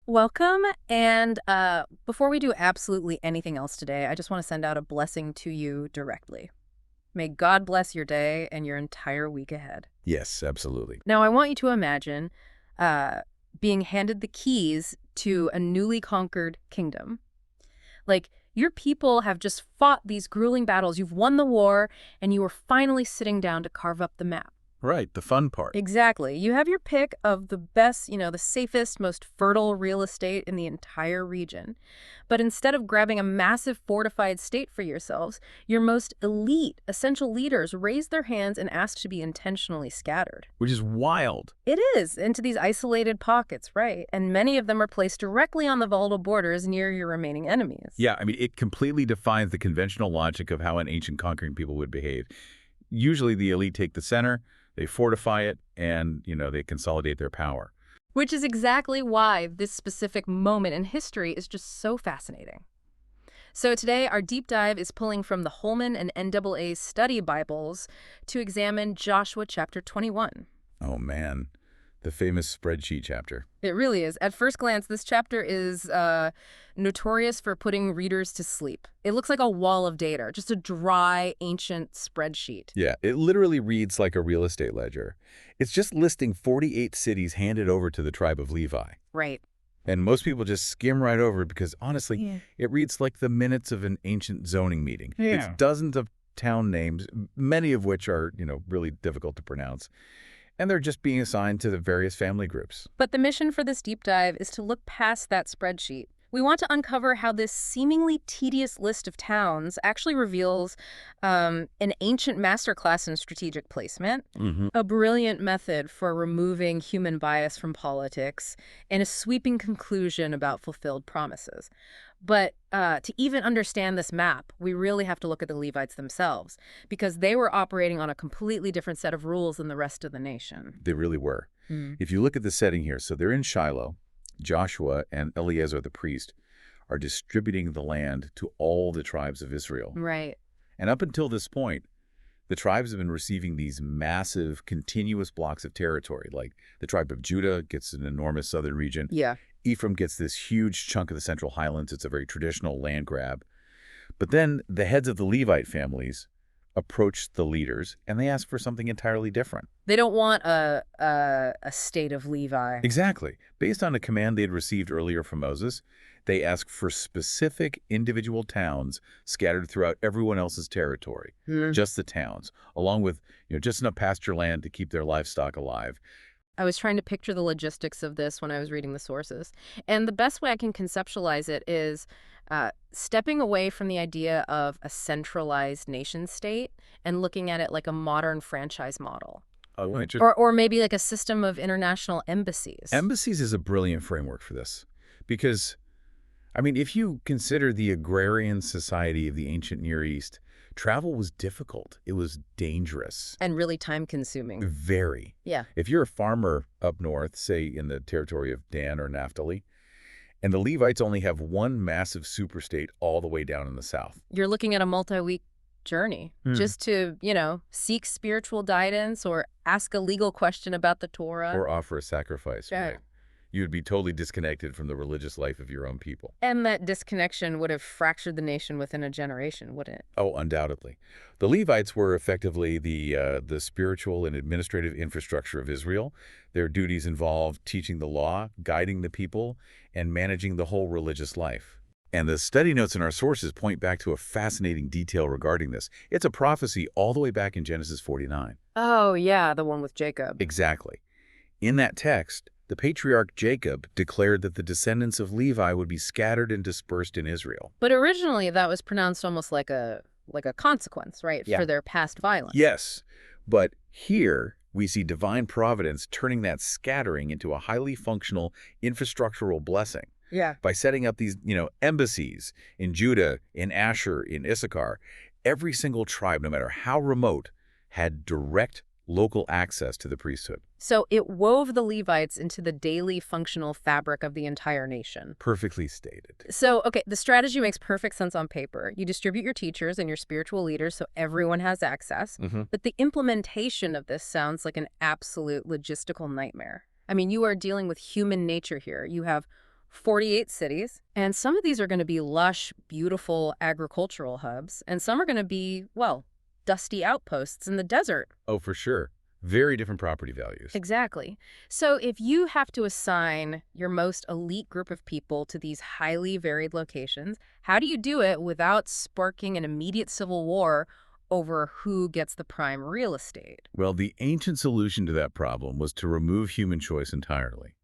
Welcome. And before we do absolutely anything else today, I just want to send out a blessing to you directly. May God bless your day and your entire week ahead. Yes, absolutely. Now, I want you to imagine uh, being handed the keys to a newly conquered kingdom. Like, your people have just fought these grueling battles. You've won the war, and you are finally sitting down to carve up the map. Right, the fun part. Exactly. You have your pick of the best, the safest, most fertile real estate in the entire region. But instead of grabbing a massive fortified state for yourselves, your most elite, essential leaders raise their hands and ask to be intentionally scattered. Which is wild. It is, into these isolated pockets, right? And many of them are placed directly on the volatile borders near your remaining enemies. Yeah, I mean, it completely defines the conventional logic of how an ancient conquering people would behave. Usually the elite take the center, they fortify it, and, they consolidate their power. Which is exactly why this specific moment in history is just so fascinating. So today, our deep dive is pulling from the Holman and NAA study Bibles to examine Joshua chapter 21. Oh, man. The famous spreadsheet chapter. It really is. At first glance, this chapter is notorious for putting readers to sleep. It looks like a wall of data, just a dry, ancient spreadsheet. Yeah, it literally reads like a real estate ledger. It's just listing 48 cities handed over to the tribe of Levi. Right. And most people just skim right over it because, honestly, Yeah. it reads like the minutes of an ancient zoning meeting. Yeah. It's dozens of town names, many of which are, really difficult to pronounce. And they're just being assigned to the various family groups. But the mission for this deep dive is to look past that spreadsheet. We want to uncover how this seemingly tedious list of towns actually reveals an ancient masterclass in strategic placement, a brilliant method for removing human bias from politics, and a sweeping conclusion about fulfilled promises. But to even understand this map, we really have to look at the Levites themselves, because they were operating on a completely different set of rules than the rest of the nation. They really were. Mm. If you look at the setting here, so they're in Shiloh. Joshua and Eleazar the priest are distributing the land to all the tribes of Israel. Right. And up until this point, the tribes have been receiving these massive, continuous blocks of territory. Like the tribe of Judah gets an enormous southern region. Yeah. Ephraim gets this huge chunk of the Central Highlands. It's a very traditional land grab. But then the heads of the Levite families approach the leaders, and they ask for something entirely different. They don't want a state of Levi. Exactly. Based on a command they had received earlier from Moses, they ask for specific individual towns scattered throughout everyone else's territory, just the towns, along with just enough pasture land to keep their livestock alive. I was trying to picture the logistics of this when I was reading the sources. And the best way I can conceptualize it is stepping away from the idea of a centralized nation state and looking at it like a modern franchise model. Or maybe like a system of international embassies. Embassies is a brilliant framework for this because, if you consider the agrarian society of the ancient Near East, travel was difficult. It was dangerous. And really time-consuming. Very. Yeah. If you're a farmer up north, say in the territory of Dan or Naphtali, and the Levites only have one massive superstate all the way down in the south. You're looking at a multi-week journey just to, seek spiritual guidance or ask a legal question about the Torah. Or offer a sacrifice. Yeah. Right? You would be totally disconnected from the religious life of your own people. And that disconnection would have fractured the nation within a generation, wouldn't it? Oh, undoubtedly. The Levites were effectively the spiritual and administrative infrastructure of Israel. Their duties involved teaching the law, guiding the people, and managing the whole religious life. And the study notes in our sources point back to a fascinating detail regarding this. It's a prophecy all the way back in Genesis 49. Oh, yeah, the one with Jacob. Exactly. In that text, the patriarch Jacob declared that the descendants of Levi would be scattered and dispersed in Israel. But originally that was pronounced almost like a consequence, right, Yeah. for their past violence. Yes, but here we see divine providence turning that scattering into a highly functional infrastructural blessing. Yeah. By setting up these, embassies in Judah, in Asher, in Issachar. Every single tribe, no matter how remote, had direct local access to the priesthood. So it wove the Levites into the daily functional fabric of the entire nation. Perfectly stated. So, okay, the strategy makes perfect sense on paper. You distribute your teachers and your spiritual leaders so everyone has access. But the implementation of this sounds like an absolute logistical nightmare. You are dealing with human nature here. You have 48 cities, and some of these are going to be lush, beautiful agricultural hubs, and some are going to be, well, dusty outposts in the desert. Oh, for sure. Very different property values. Exactly. So if you have to assign your most elite group of people to these highly varied locations, how do you do it without sparking an immediate civil war over who gets the prime real estate? Well, the ancient solution to that problem was to remove human choice entirely.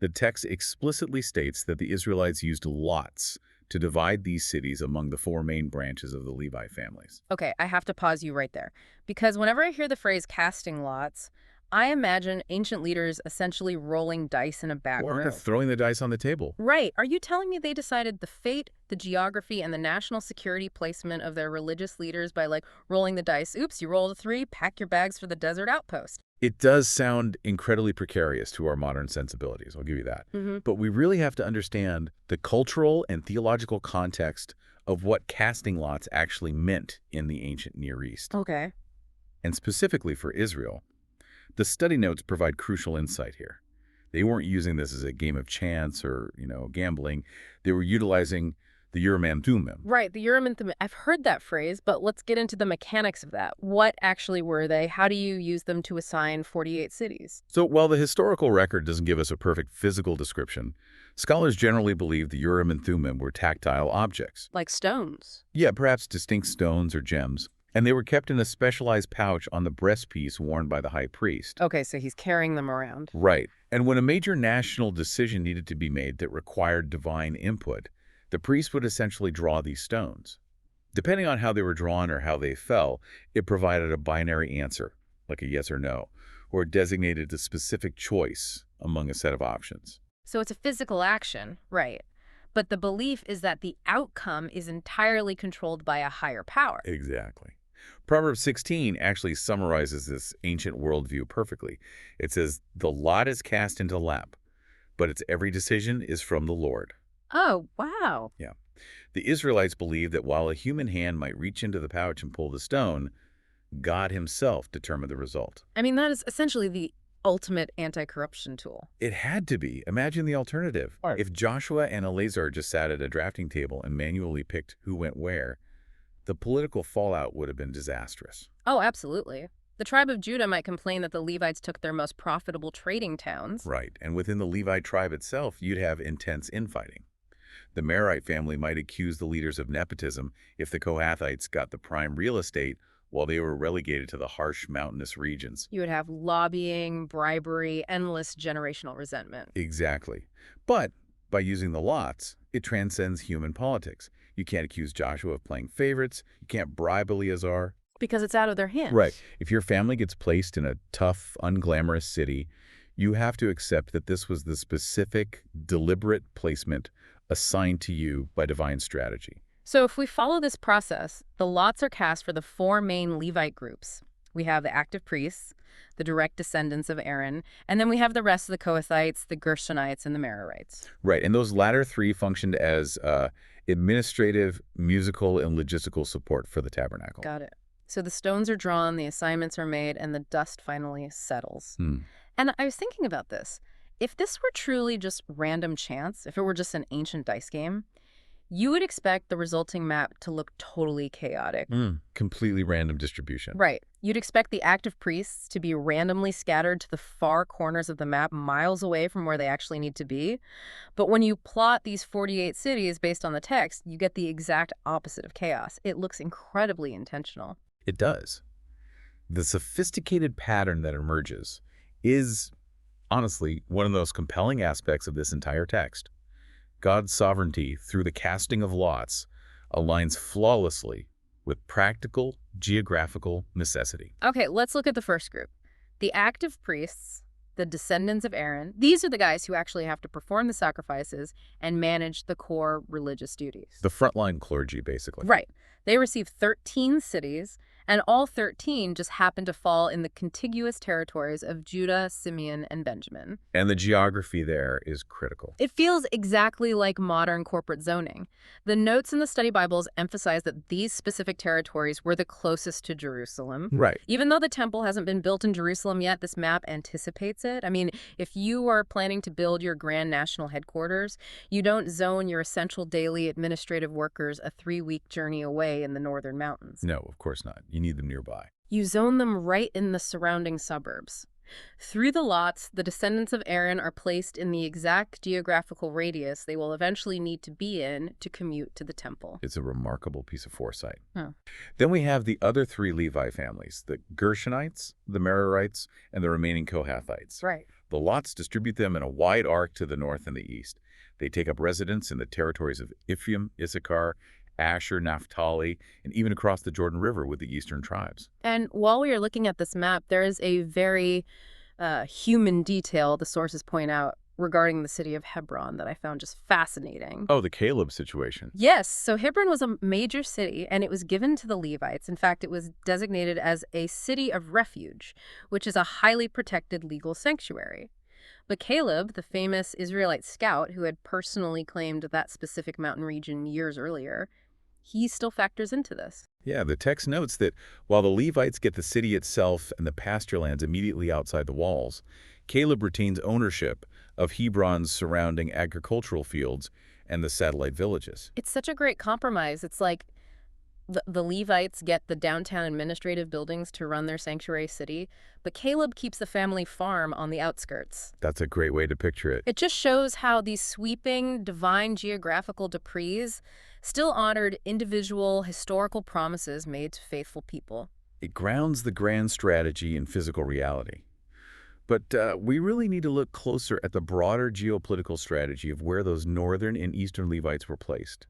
The text explicitly states that the Israelites used lots to divide these cities among the four main branches of the Levi families. Okay, I have to pause you right there. Because whenever I hear the phrase casting lots, I imagine ancient leaders essentially rolling dice in a back Or room. throwing the dice on the table. Right. Are you telling me they decided the fate, the geography, and the national security placement of their religious leaders by, like, rolling the dice? Oops, you rolled a 3, pack your bags for the desert outpost. It does sound incredibly precarious to our modern sensibilities, I'll give you that. But we really have to understand the cultural and theological context of what casting lots actually meant in the ancient Near East. Okay. And specifically for Israel, the study notes provide crucial insight here. They weren't using this as a game of chance or, gambling. They were utilizing the Urim and Thummim. Right, the Urim and Thummim. I've heard that phrase, but let's get into the mechanics of that. What actually were they? How do you use them to assign 48 cities? So while the historical record doesn't give us a perfect physical description, scholars generally believe the Urim and Thummim were tactile objects. Like stones. Yeah, perhaps distinct stones or gems. And they were kept in a specialized pouch on the breastpiece worn by the high priest. Okay, so he's carrying them around. Right. And when a major national decision needed to be made that required divine input, the priest would essentially draw these stones. Depending on how they were drawn or how they fell, it provided a binary answer, like a yes or no, or designated a specific choice among a set of options. So it's a physical action, right. But the belief is that the outcome is entirely controlled by a higher power. Exactly. Proverbs 16 actually summarizes this ancient worldview perfectly. It says, "The lot is cast into lap, but its every decision is from the Lord." Oh, wow. Yeah. The Israelites believed that while a human hand might reach into the pouch and pull the stone, God himself determined the result. I mean, that is essentially the ultimate anti-corruption tool. It had to be. Imagine the alternative. Right. If Joshua and Eleazar just sat at a drafting table and manually picked who went where, the political fallout would have been disastrous. Oh, absolutely. The tribe of Judah might complain that the Levites took their most profitable trading towns. Right. And within the Levite tribe itself, you'd have intense infighting. The Merarite family might accuse the leaders of nepotism if the Kohathites got the prime real estate while they were relegated to the harsh mountainous regions. You would have lobbying, bribery, endless generational resentment. Exactly. But by using the lots, it transcends human politics. You can't accuse Joshua of playing favorites. You can't bribe Eleazar. Because it's out of their hands. Right. If your family gets placed in a tough, unglamorous city, you have to accept that this was the specific, deliberate placement assigned to you by divine strategy. So if we follow this process, the lots are cast for the four main Levite groups. We have the active priests, the direct descendants of Aaron, and then we have the rest of the Kohathites, the Gershonites, and the Merarites. Right, and those latter three functioned as administrative, musical, and logistical support for the tabernacle. Got it. So the stones are drawn, the assignments are made, and the dust finally settles. And I was thinking about this. If this were truly just random chance, if it were just an ancient dice game, you would expect the resulting map to look totally chaotic. Completely random distribution. Right. You'd expect the active priests to be randomly scattered to the far corners of the map, miles away from where they actually need to be. But when you plot these 48 cities based on the text, you get the exact opposite of chaos. It looks incredibly intentional. It does. The sophisticated pattern that emerges is, honestly, one of the most compelling aspects of this entire text. God's sovereignty through the casting of lots aligns flawlessly with practical geographical necessity. Okay, let's look at the first group. The active priests, the descendants of Aaron, these are the guys who actually have to perform the sacrifices and manage the core religious duties. The frontline clergy, basically. Right. They receive 13 cities, And all 13 just happen to fall in the contiguous territories of Judah, Simeon, and Benjamin. And the geography there is critical. It feels exactly like modern corporate zoning. The notes in the study Bibles emphasize that these specific territories were the closest to Jerusalem. Right. Even though the temple hasn't been built in Jerusalem yet, this map anticipates it. I mean, if you are planning to build your grand national headquarters, you don't zone your essential daily administrative workers a 3-week journey away in the northern mountains. No, of course not. You need them nearby. You zone them right in the surrounding suburbs. Through the lots, the descendants of Aaron are placed in the exact geographical radius they will eventually need to be in to commute to the temple. It's a remarkable piece of foresight. Huh. Then we have the other 3 Levi families, the Gershonites, the Merarites, and the remaining Kohathites. Right. The lots distribute them in a wide arc to the north and the east. They take up residence in the territories of Ephraim, Issachar, Asher, Naphtali, and even across the Jordan River with the eastern tribes. And while we are looking at this map, there is a very human detail the sources point out regarding the city of Hebron that I found just fascinating. Oh, the Caleb situation. Yes, so Hebron was a major city, and it was given to the Levites. In fact, it was designated as a city of refuge, which is a highly protected legal sanctuary. But Caleb, the famous Israelite scout who had personally claimed that specific mountain region years earlier, he still factors into this. Yeah, the text notes that while the Levites get the city itself and the pasture lands immediately outside the walls, Caleb retains ownership of Hebron's surrounding agricultural fields and the satellite villages. It's such a great compromise. It's like the Levites get the downtown administrative buildings to run their sanctuary city, but Caleb keeps the family farm on the outskirts. That's a great way to picture it. It just shows how these sweeping, divine geographical decrees still honored individual historical promises made to faithful people. It grounds the grand strategy in physical reality. But we really need to look closer at the broader geopolitical strategy of where those northern and eastern Levites were placed.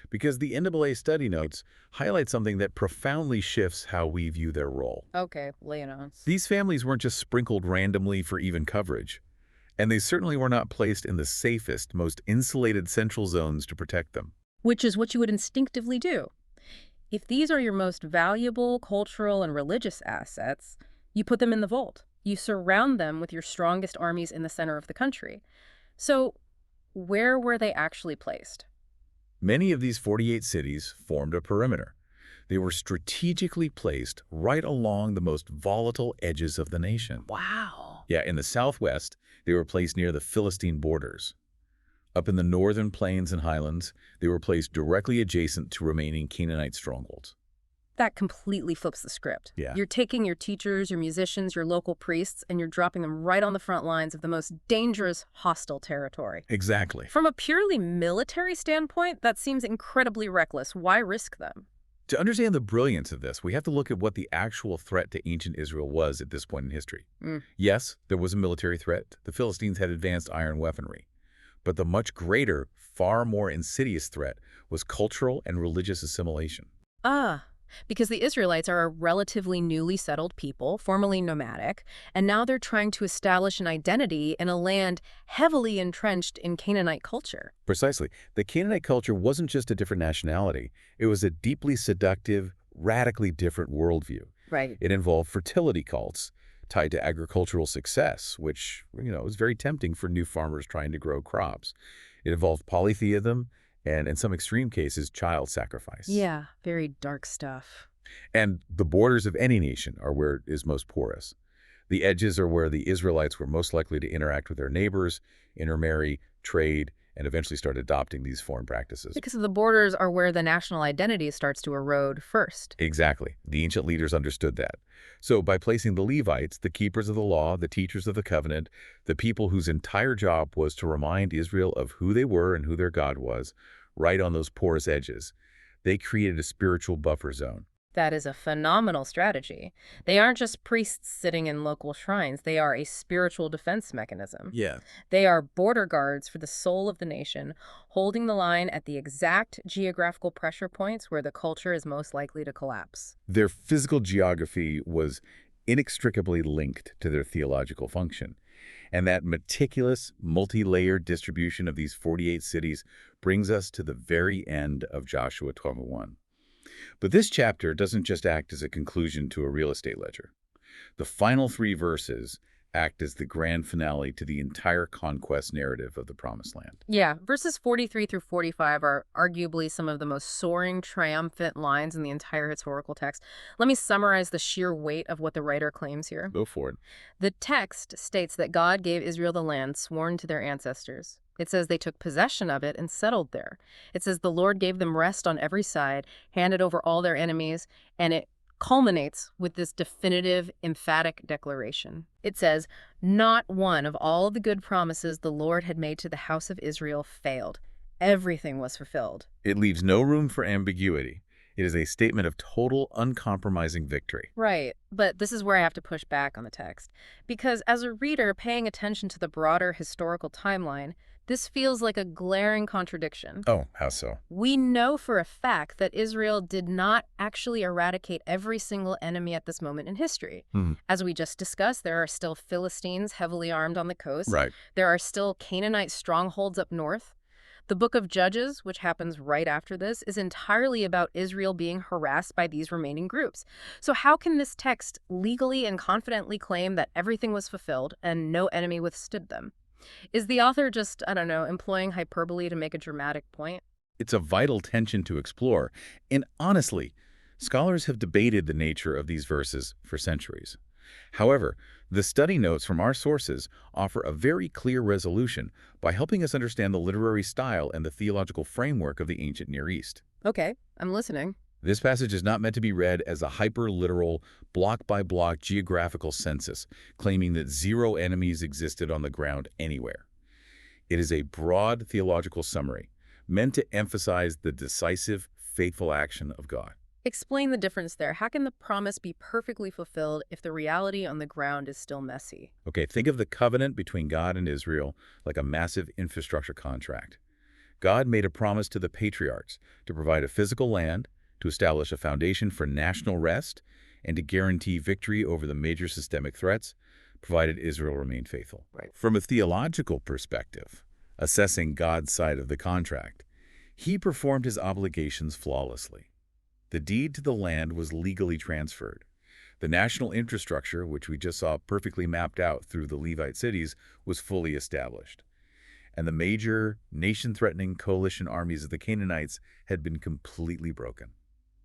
Because the NAA study notes highlight something that profoundly shifts how we view their role. Okay, lay it on. These families weren't just sprinkled randomly for even coverage, and they certainly were not placed in the safest, most insulated central zones to protect them. Which is what you would instinctively do. If these are your most valuable cultural and religious assets, you put them in the vault. You surround them with your strongest armies in the center of the country. So, where were they actually placed? Many of these 48 cities formed a perimeter. They were strategically placed right along the most volatile edges of the nation. Wow. Yeah, in the southwest, they were placed near the Philistine borders. Up in the northern plains and highlands, they were placed directly adjacent to remaining Canaanite strongholds. That completely flips the script. Yeah. You're taking your teachers, your musicians, your local priests, and you're dropping them right on the front lines of the most dangerous, hostile territory. Exactly. From a purely military standpoint, that seems incredibly reckless. Why risk them? To understand the brilliance of this, we have to look at what the actual threat to ancient Israel was at this point in history. Yes, there was a military threat. The Philistines had advanced iron weaponry. But the much greater, far more insidious threat was cultural and religious assimilation. Because the Israelites are a relatively newly settled people, formerly nomadic, and now they're trying to establish an identity in a land heavily entrenched in Canaanite culture. Precisely. The Canaanite culture wasn't just a different nationality. It was a deeply seductive, radically different worldview. Right. It involved fertility cults tied to agricultural success, which, was very tempting for new farmers trying to grow crops. It involved polytheism, and in some extreme cases, child sacrifice. Yeah, very dark stuff. And the borders of any nation are where it is most porous. The edges are where the Israelites were most likely to interact with their neighbors, intermarry, trade, and eventually start adopting these foreign practices. Because the borders are where the national identity starts to erode first. Exactly. The ancient leaders understood that. So by placing the Levites, the keepers of the law, the teachers of the covenant, the people whose entire job was to remind Israel of who they were and who their God was, right on those porous edges, they created a spiritual buffer zone. That is a phenomenal strategy. They aren't just priests sitting in local shrines. They are a spiritual defense mechanism. Yeah. They are border guards for the soul of the nation, holding the line at the exact geographical pressure points where the culture is most likely to collapse. Their physical geography was inextricably linked to their theological function. And that meticulous, multi-layered distribution of these 48 cities brings us to the very end of Joshua 12:1. But this chapter doesn't just act as a conclusion to a real estate ledger. The final 3 verses act as the grand finale to the entire conquest narrative of the Promised Land. Yeah, verses 43 through 45 are arguably some of the most soaring, triumphant lines in the entire historical text. Let me summarize the sheer weight of what the writer claims here. Go for it. The text states that God gave Israel the land sworn to their ancestors. It says they took possession of it and settled there. It says the Lord gave them rest on every side, handed over all their enemies, and it culminates with this definitive, emphatic declaration. It says, "Not one of all the good promises the Lord had made to the house of Israel failed. Everything was fulfilled." It leaves no room for ambiguity. It is a statement of total, uncompromising victory. Right, but this is where I have to push back on the text. Because as a reader paying attention to the broader historical timeline, this feels like a glaring contradiction. Oh, how so? We know for a fact that Israel did not actually eradicate every single enemy at this moment in history. As we just discussed, there are still Philistines heavily armed on the coast. Right. There are still Canaanite strongholds up north. The book of Judges, which happens right after this, is entirely about Israel being harassed by these remaining groups. So how can this text legally and confidently claim that everything was fulfilled and no enemy withstood them? Is the author just, I don't know, employing hyperbole to make a dramatic point? It's a vital tension to explore. And honestly, scholars have debated the nature of these verses for centuries. However, the study notes from our sources offer a very clear resolution by helping us understand the literary style and the theological framework of the ancient Near East. Okay, I'm listening. This passage is not meant to be read as a hyper-literal, block-by-block geographical census, claiming that 0 enemies existed on the ground anywhere. It is a broad theological summary, meant to emphasize the decisive, faithful action of God. Explain the difference there. How can the promise be perfectly fulfilled if the reality on the ground is still messy? Okay, think of the covenant between God and Israel like a massive infrastructure contract. God made a promise to the patriarchs to provide a physical land, to establish a foundation for national rest, and to guarantee victory over the major systemic threats, provided Israel remained faithful. Right. From a theological perspective, assessing God's side of the contract, he performed his obligations flawlessly. The deed to the land was legally transferred. The national infrastructure, which we just saw perfectly mapped out through the Levite cities, was fully established. And the major, nation-threatening coalition armies of the Canaanites had been completely broken.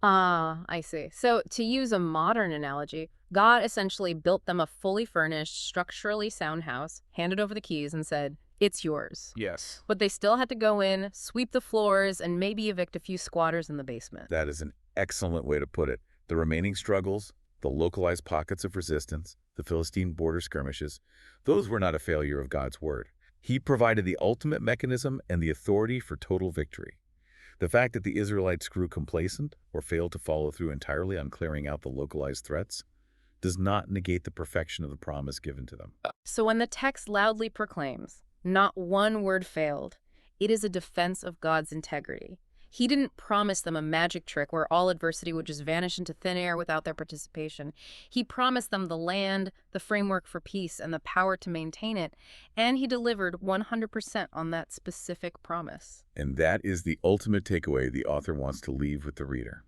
Ah, I see. So to use a modern analogy, God essentially built them a fully furnished, structurally sound house, handed over the keys, and said, "It's yours." Yes. But they still had to go in, sweep the floors, and maybe evict a few squatters in the basement. That is an excellent way to put it. The remaining struggles, the localized pockets of resistance, the Philistine border skirmishes, those were not a failure of God's word. He provided the ultimate mechanism and the authority for total victory. The fact that the Israelites grew complacent or failed to follow through entirely on clearing out the localized threats does not negate the perfection of the promise given to them. So when the text loudly proclaims, "Not one word failed," it is a defense of God's integrity. He didn't promise them a magic trick where all adversity would just vanish into thin air without their participation. He promised them the land, the framework for peace, and the power to maintain it, and he delivered 100% on that specific promise. And that is the ultimate takeaway the author wants to leave with the reader.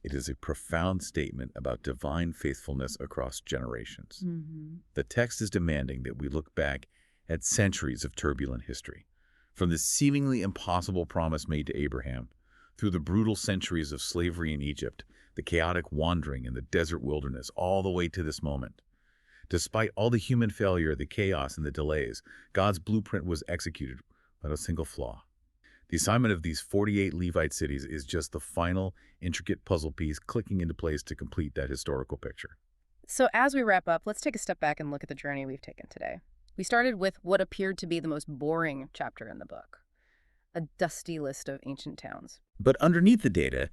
It is a profound statement about divine faithfulness across generations. The text is demanding that we look back at centuries of turbulent history, from the seemingly impossible promise made to Abraham, through the brutal centuries of slavery in Egypt, the chaotic wandering in the desert wilderness, all the way to this moment. Despite all the human failure, the chaos, and the delays, God's blueprint was executed without a single flaw. The assignment of these 48 Levite cities is just the final, intricate puzzle piece clicking into place to complete that historical picture. So as we wrap up, let's take a step back and look at the journey we've taken today. We started with what appeared to be the most boring chapter in the book, a dusty list of ancient towns. But underneath the data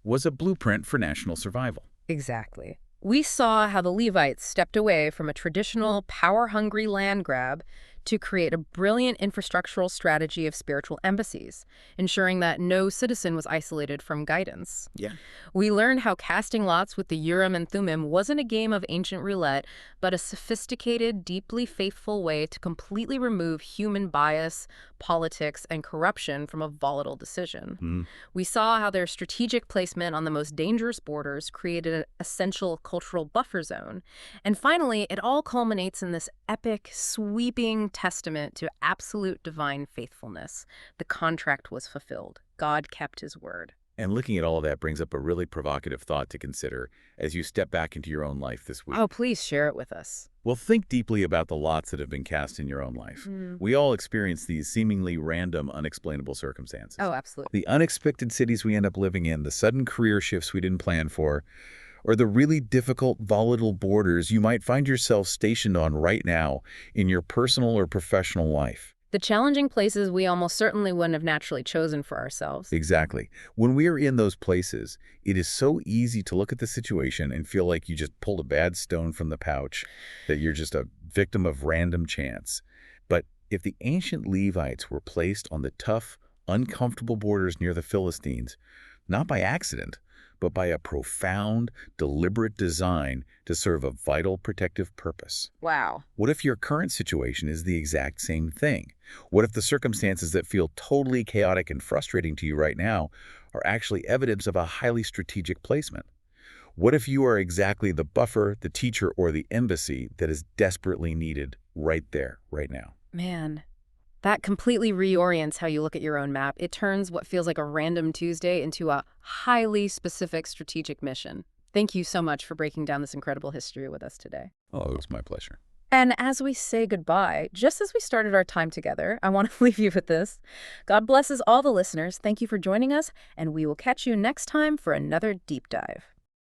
was a blueprint for national survival. Exactly. We saw how the Levites stepped away from a traditional, power-hungry land grab to create a brilliant infrastructural strategy of spiritual embassies, ensuring that no citizen was isolated from guidance. Yeah. We learned how casting lots with the Urim and Thummim wasn't a game of ancient roulette, but a sophisticated, deeply faithful way to completely remove human bias, politics, and corruption from a volatile decision. Mm. We saw how their strategic placement on the most dangerous borders created an essential cultural buffer zone. And finally, it all culminates in this epic, sweeping testament to absolute divine faithfulness. The contract was fulfilled. God kept his word. And looking at all of that brings up a really provocative thought to consider as you step back into your own life this week. Oh, please share it with us. Well, think deeply about the lots that have been cast in your own life. We all experience these seemingly random, unexplainable circumstances. Oh, absolutely. The unexpected cities we end up living in, the sudden career shifts we didn't plan for, or the really difficult, volatile borders you might find yourself stationed on right now in your personal or professional life. The challenging places we almost certainly wouldn't have naturally chosen for ourselves. Exactly. When we are in those places, it is so easy to look at the situation and feel like you just pulled a bad stone from the pouch, that you're just a victim of random chance. But if the ancient Levites were placed on the tough, uncomfortable borders near the Philistines, not by accident, but by a profound, deliberate design to serve a vital protective purpose. Wow. What if your current situation is the exact same thing? What if the circumstances that feel totally chaotic and frustrating to you right now are actually evidence of a highly strategic placement? What if you are exactly the buffer, the teacher, or the embassy that is desperately needed right there, right now? Man, that completely reorients how you look at your own map. It turns what feels like a random Tuesday into a highly specific strategic mission. Thank you so much for breaking down this incredible history with us today. Oh, it was my pleasure. And as we say goodbye, just as we started our time together, I want to leave you with this. God blesses all the listeners. Thank you for joining us, and we will catch you next time for another deep dive.